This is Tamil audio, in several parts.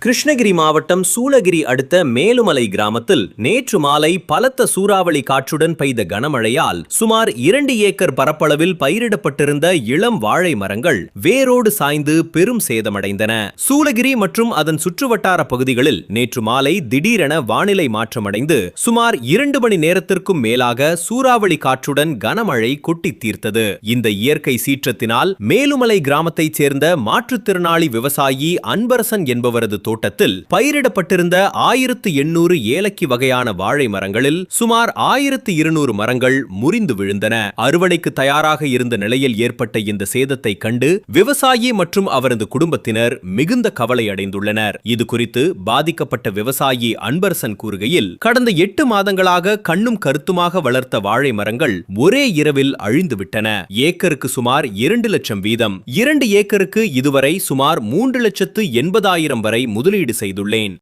கிருஷ்ணகிரி மாவட்டம் சூளகிரி அடுத்த மேலுமலை கிராமத்தில் நேற்று மாலை பலத்த சூறாவளி காற்றுடன் பெய்த கனமழையால் சுமார் 2 ஏக்கர் பரப்பளவில் பயிரிடப்பட்டிருந்த இளம் வாழை மரங்கள் வேரோடு சாய்ந்து பெரும் சேதமடைந்தன. சூளகிரி மற்றும் அதன் சுற்றுவட்டார பகுதிகளில் நேற்று மாலை திடீரென வானிலை மாற்றமடைந்து சுமார் 2 மணி நேரத்திற்கும் மேலாக சூறாவளி காற்றுடன் கனமழை கொட்டி தீர்த்தது. இந்த இயற்கை சீற்றத்தினால் மேலுமலை கிராமத்தைச் சேர்ந்த மாற்றுத்திறனாளி விவசாயி அன்பரசன் என்பவரது தோட்டத்தில் பயிரிடப்பட்டிருந்த 1800 ஏலக்கி வகையான வாழை மரங்களில் சுமார் 1200 மரங்கள் முறிந்து விழுந்தன. அறுவடைக்கு தயாராக இருந்த நிலையில் ஏற்பட்ட இந்த சேதத்தை கண்டு விவசாயி மற்றும் அவரது குடும்பத்தினர் மிகுந்த கவலை அடைந்துள்ளனர். இது குறித்து பாதிக்கப்பட்ட விவசாயி அன்பரசன் கூறுகையில், கடந்த 8 மாதங்களாக கண்ணும் கருத்துமாக வளர்த்த வாழை மரங்கள் ஒரே இரவில் அழிந்துவிட்டன. ஏக்கருக்கு சுமார் 2 லட்சம் வீதம், 2 ஏக்கருக்கு இதுவரை சுமார் 3,80,000 வரை முதலீடு செய்துள்ளேன்.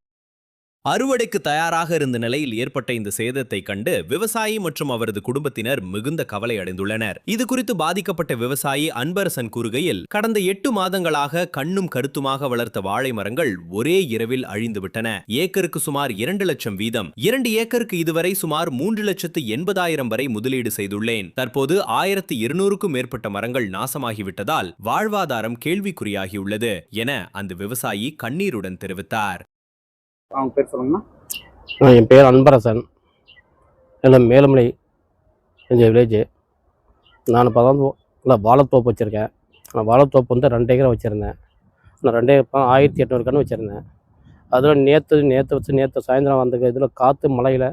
அறுவடைக்கு தயாராக இருந்த நிலையில் ஏற்பட்ட இந்த சேதத்தை கண்டு விவசாயி மற்றும் அவரது குடும்பத்தினர் மிகுந்த கவலை அடைந்துள்ளனர். இது குறித்து பாதிக்கப்பட்ட விவசாயி அன்பரசன் கூறுகையில், கடந்த 8 மாதங்களாக கண்ணும் கருத்துமாக வளர்த்த வாழை மரங்கள் ஒரே இரவில் அழிந்துவிட்டன. ஏக்கருக்கு சுமார் 2 லட்சம் வீதம், 2 ஏக்கருக்கு இதுவரை சுமார் 3,80,000 வரை முதலீடு செய்துள்ளேன். தற்போது 1200க்கும் மேற்பட்ட மரங்கள் நாசமாகிவிட்டதால் வாழ்வாதாரம் கேள்விக்குறியாகியுள்ளது என அந்த விவசாயி கண்ணீருடன் தெரிவித்தார். அவங்க பேர் சொல்லுங்கண்ணா. என் பேர் அன்பரசன். இல்லை மேலுமலை எங்கள் வில்லேஜு. நான் இப்போ தான் இல்லை வாழைத்தோப்பு வச்சுருக்கேன். நான் வாழைத்தோப்பு வந்து 2 ஏக்கரை வச்சுருந்தேன். நான் 2 ஏக்கர் 1800 கன்று வச்சுருந்தேன். அதில் நேற்று சாயந்தரம் வந்த இதில் காற்று மழையில்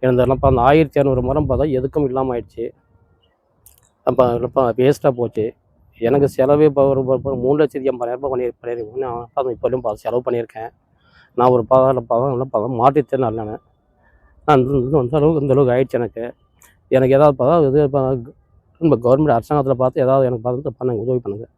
இருந்ததெல்லாம் அந்த 1200 மரம் பார்த்தா எதுக்கும் இல்லாமல் ஆயிடுச்சு. அப்போ வேஸ்ட்டாக போச்சு. எனக்கு செலவே இப்போ ஒரு 3,80,000 பண்ணியிருக்கேன். நான் இப்போ செலவு பண்ணியிருக்கேன். நான் ஒரு மாற்றித்தேன். நான் அந்த அளவுக்கு ஆயிடுச்சு. எனக்கு ஏதாவது இது இப்போ கவர்மெண்ட் அரசாங்கத்தில் பார்த்து ஏதாவது எனக்கு பார்த்து பண்ணுங்க, உதவி பண்ணுங்கள்.